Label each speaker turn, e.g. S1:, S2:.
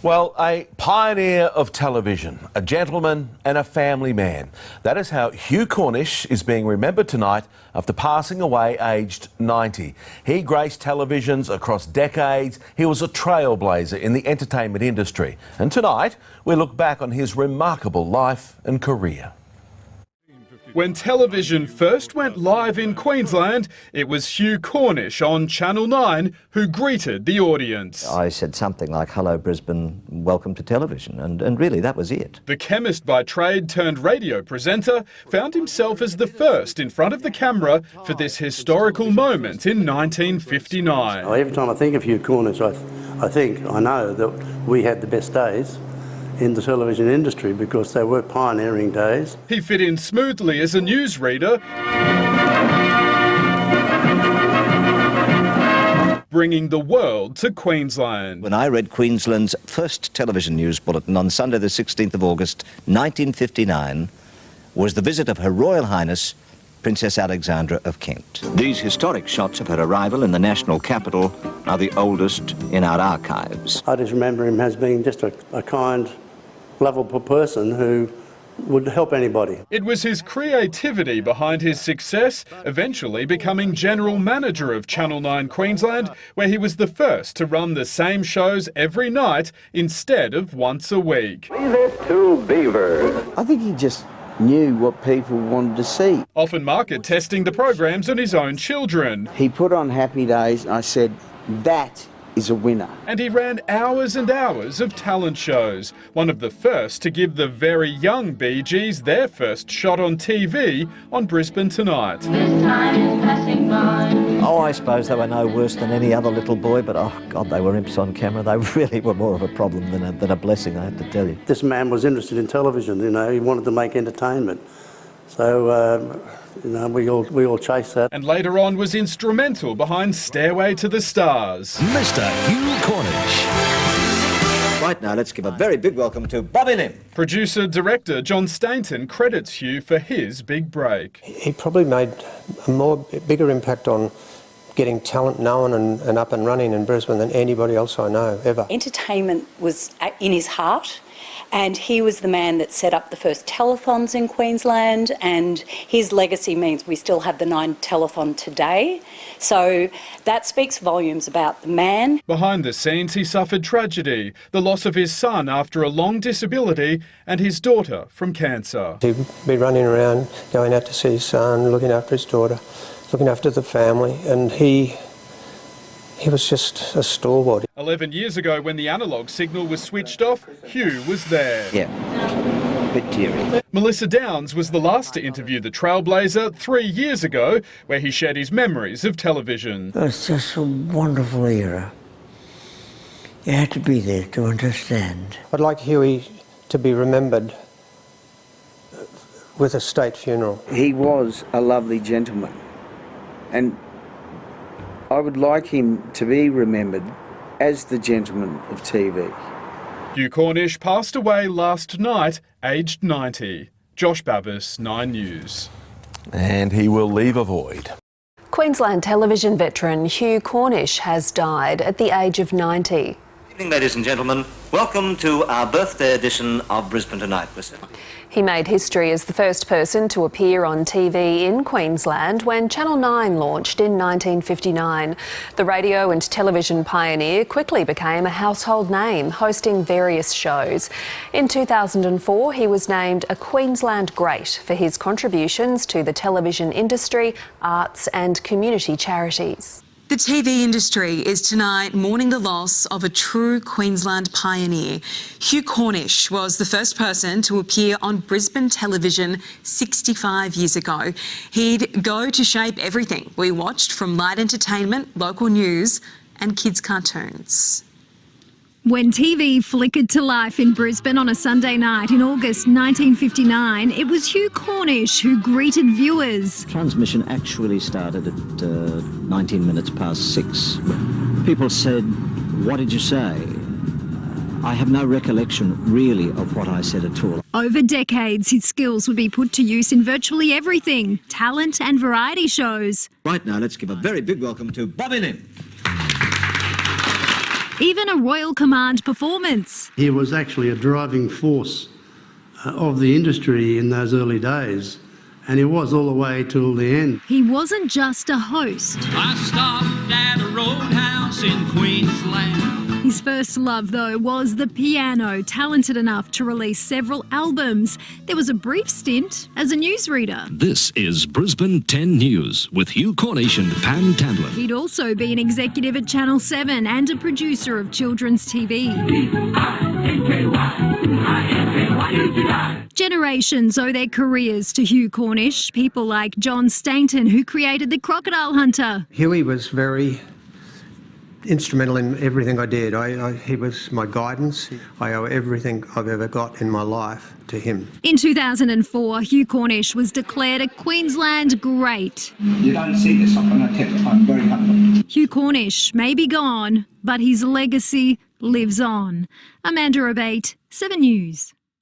S1: Well, a pioneer of television, a gentleman and a family man. That is how Hugh Cornish is being remembered tonight after passing away aged 90. He graced televisions across decades. He was a trailblazer in the entertainment industry. And tonight, we look back on his remarkable life and career.
S2: When television first went live in Queensland, it was Hugh Cornish on Channel 9 who greeted the audience.
S3: I said something like, "Hello Brisbane, welcome to television," and really that was it.
S2: The chemist by trade turned radio presenter found himself as the first in front of the camera for this historical moment in 1959.
S4: Every time I think of Hugh Cornish, I know that we had the best days in the television industry because they were pioneering days.
S2: He fit in smoothly as a newsreader, bringing the world to Queensland.
S3: When I read Queensland's first television news bulletin on Sunday the 16th of August 1959 was the visit of Her Royal Highness Princess Alexandra of Kent. These historic shots of her arrival in the national capital are the oldest in our archives.
S4: I just remember him as being just a kind, lovable person who would help anybody.
S2: It was his creativity behind his success, eventually becoming general manager of Channel 9 Queensland, where he was the first to run the same shows every night instead of once a week.
S5: Leave it to Beaver.
S6: I think he just knew what people wanted to see.
S2: Often market testing the programs on his own children.
S6: He put on Happy Days and I said, that is a winner.
S2: And he ran hours and hours of talent shows, one of the first to give the very young Bee Gees their first shot on TV on Brisbane Tonight.
S7: This time is passing by.
S3: Oh, I suppose they were no worse than any other little boy, but oh God, they were imps on camera. They really were more of a problem than a blessing, I have to tell you.
S4: This man was interested in television, you know, he wanted to make entertainment. So, we all chased that.
S2: And later on was instrumental behind Stairway to the Stars.
S8: Mr. Hugh Cornish.
S3: Right now, let's give a very big welcome to Bobby Lim.
S2: Producer-director John Stainton credits Hugh for his big break.
S9: He probably made a bigger impact on getting talent known and up and running in Brisbane than anybody else I know, ever.
S10: Entertainment was in his heart, and he was the man that set up the first telethons in Queensland, and his legacy means we still have the 9 telethon today. So that speaks volumes about the man.
S2: Behind the scenes, he suffered tragedy, the loss of his son after a long disability and his daughter from cancer.
S9: He'd be running around, going out to see his son, looking after his daughter, looking after the family, and he was just a stalwart.
S2: 11 years ago, when the analogue signal was switched off, Hugh was there.
S3: Yeah, a bit teary.
S2: Melissa Downs was the last to interview the trailblazer 3 years ago, where he shared his memories of television.
S6: It was just a wonderful era. You had to be there to understand.
S9: I'd like Huey to be remembered with a state funeral.
S6: He was a lovely gentleman, and I would like him to be remembered as the gentleman of TV.
S2: Hugh Cornish passed away last night, aged 90. Josh Bavis, 9 News.
S1: And he will leave a void.
S11: Queensland television veteran Hugh Cornish has died at the age of 90.
S3: Good evening, ladies and gentlemen. Welcome to our birthday edition of Brisbane Tonight.
S11: He made history as the first person to appear on TV in Queensland when Channel 9 launched in 1959. The radio and television pioneer quickly became a household name, hosting various shows. In 2004, he was named a Queensland Great for his contributions to the television industry, arts and community charities.
S12: The TV industry is tonight mourning the loss of a true Queensland pioneer. Hugh Cornish was the first person to appear on Brisbane television 65 years ago. He'd go to shape everything we watched, from light entertainment, local news and kids' cartoons.
S13: When TV flickered to life in Brisbane on a Sunday night in August 1959, it was Hugh Cornish who greeted viewers.
S3: Transmission actually started at 19 minutes past 6. People said, "What did you say?" I have no recollection really of what I said at all.
S13: Over decades, his skills would be put to use in virtually everything, talent and variety shows.
S3: Right now, let's give a very big welcome to Bobby Lim.
S13: even a Royal Command performance.
S4: He was actually a driving force of the industry in those early days, and he was all the way till the end.
S13: He wasn't just a host.
S8: I stopped at a roadhouse in Queensland.
S13: His first love, though, was the piano, talented enough to release several albums. There was a brief stint as a newsreader.
S8: This is Brisbane 10 News with Hugh Cornish and Pam Tamblin.
S13: He'd also be an executive at Channel 7 and a producer of children's TV. Generations owe their careers to Hugh Cornish, people like John Stainton, who created The Crocodile Hunter.
S9: Hughie was very instrumental in everything I did. He was my guidance. I owe everything I've ever got in my life to him.
S13: In 2004, Hugh Cornish was declared a Queensland great.
S14: You don't see this often, I'm very humble.
S13: Hugh Cornish may be gone, but his legacy lives on. Amanda Abate, 7 News.